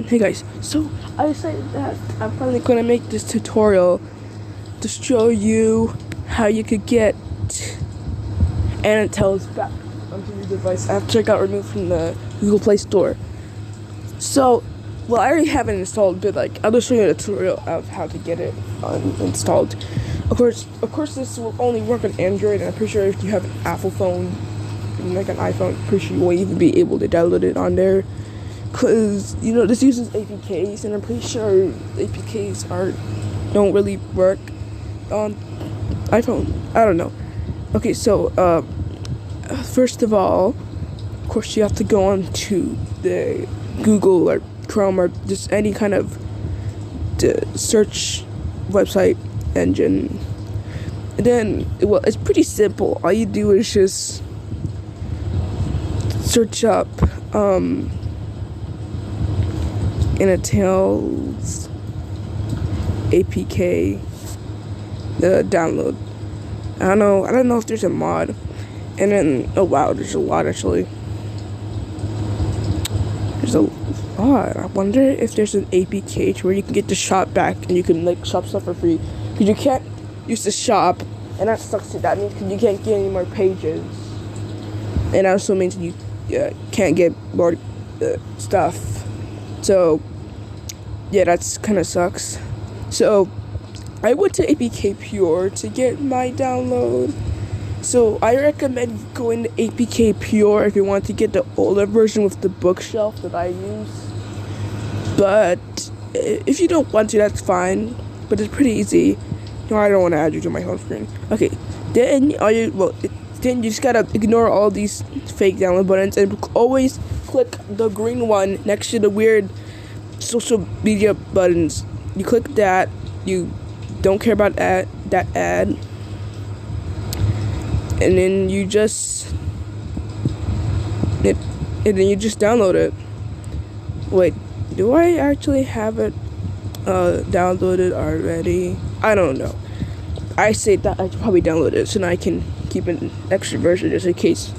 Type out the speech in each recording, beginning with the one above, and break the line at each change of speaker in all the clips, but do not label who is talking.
Hey guys, so I decided that I'm finally gonna make this tutorial to show you how you could get Anitales back onto your device after it got removed from the Google Play Store. So, well, I already have it installed, but I'll just show you a tutorial of how to get it installed. Of course, this will only work on Android, and I'm pretty sure if you have an Apple phone, like an iPhone, I'm pretty sure you won't even be able to download it on there. Cause this uses APKs, and I'm pretty sure APKs don't really work on iPhone. I don't know. Okay, so first of all, of course, you have to go on to the Google or Chrome or just any kind of search website engine, and then it's pretty simple. All you do is just search up Anitales APK download. I don't know if there's a mod, and then oh wow, there's a lot actually. There's a lot. I wonder if there's an APK to where you can get the shop back and you can shop stuff for free, because you can't use the shop, and that sucks. That means you can't get any more pages, and that also means you can't get more stuff. So, yeah, that's kind of sucks. So, I went to APK Pure to get my download. So, I recommend going to APK Pure if you want to get the older version with the bookshelf that I use. But, if you don't want to, that's fine. But it's pretty easy. No, I don't want to add you to my home screen. Okay, then then you just gotta ignore all these fake download buttons and always click the green one next to the weird social media buttons. You click that. You don't care about that ad, and then you just download it. Wait, do I actually have it downloaded already? I don't know. I say that I should probably download it so now I can keep an extra version just in case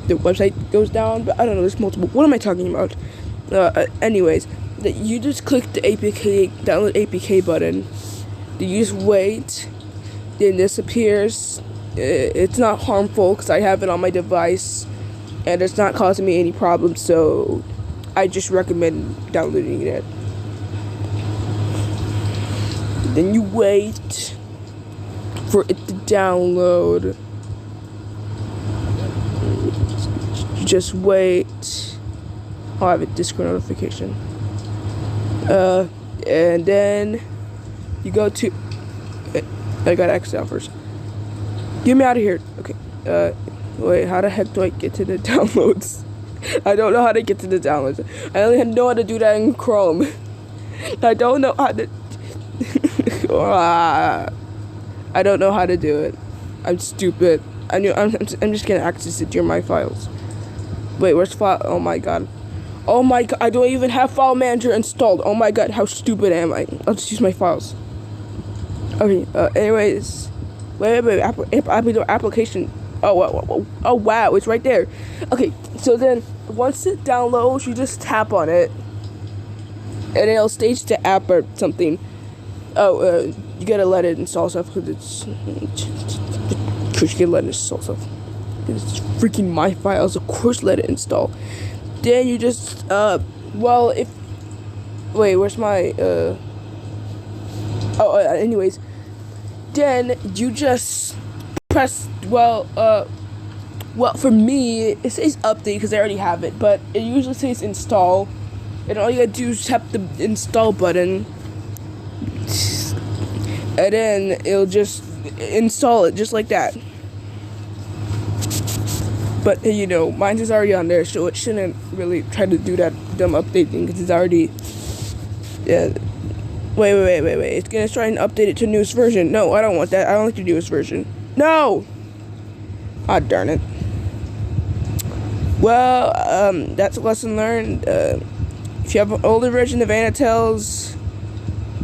the website goes down. But I don't know, there's multiple. What am I talking about? Anyways, you just click the APK download APK button. You just wait. Then this appears. It's not harmful because I have it on my device, and it's not causing me any problems. So I just recommend downloading it. Then you wait for it to download. Just wait. I'll have a Discord notification. And then you go to. I gotta exit out first. Get me out of here. Okay. Wait. How the heck do I get to the downloads? I don't know how to get to the downloads. I only know how to do that in Chrome. I don't know how to. I don't know how to do it. I'm stupid. I'm just gonna access it to my files. Wait, where's file? Oh my god. Oh my god, I don't even have File Manager installed. Oh my god, how stupid am I? I'll just use my files. Okay, anyways. Wait, application. Oh wow, it's right there. Okay, so then once it downloads, you just tap on it, and it'll stage the app or something. Oh, you gotta let it install stuff because you gotta let it install stuff. It's freaking my files, of course let it install. Then you just, wait, where's my, anyways. Then you just press, for me, it says update because I already have it, but it usually says install. And all you gotta do is tap the install button. And then it'll just install it just like that. But mine is already on there, so it shouldn't really try to do that dumb update thing because it's already. Yeah. Wait. It's gonna try and update it to newest version. No, I don't want that. I don't like the newest version. No. Ah, darn it. Well, that's a lesson learned. If you have an older version of Anitales,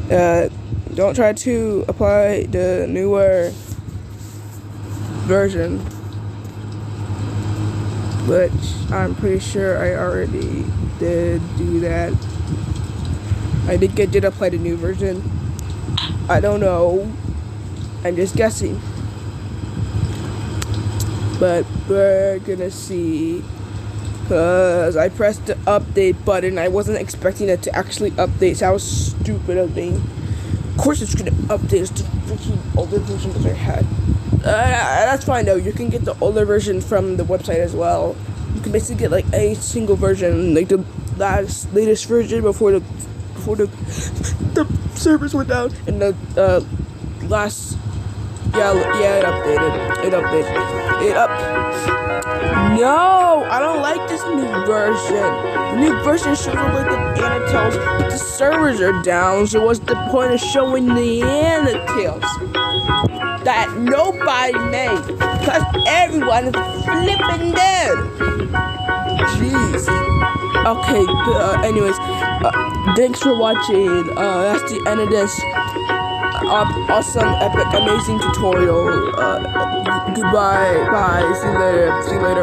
don't try to apply the newer version. but I'm pretty sure I already did do that. I think I did apply the new version. I don't know. I'm just guessing. But we're gonna see. Cause I pressed the update button. I wasn't expecting it to actually update, so that was stupid of me. Of course it's gonna update the freaking older version that I had. That's fine though. You can get the older version from the website as well. You can basically get like a single version, like the latest version before the servers went down, and the last. Yeah, it updated. No, I don't like this new version. The new version shows up like the Anitales, but the servers are down, so what's the point of showing the Anitales? That nobody made, because everyone is flipping dead. Jeez. Okay, anyways, thanks for watching. That's the end of this awesome, epic, amazing tutorial. Goodbye, bye, see you later.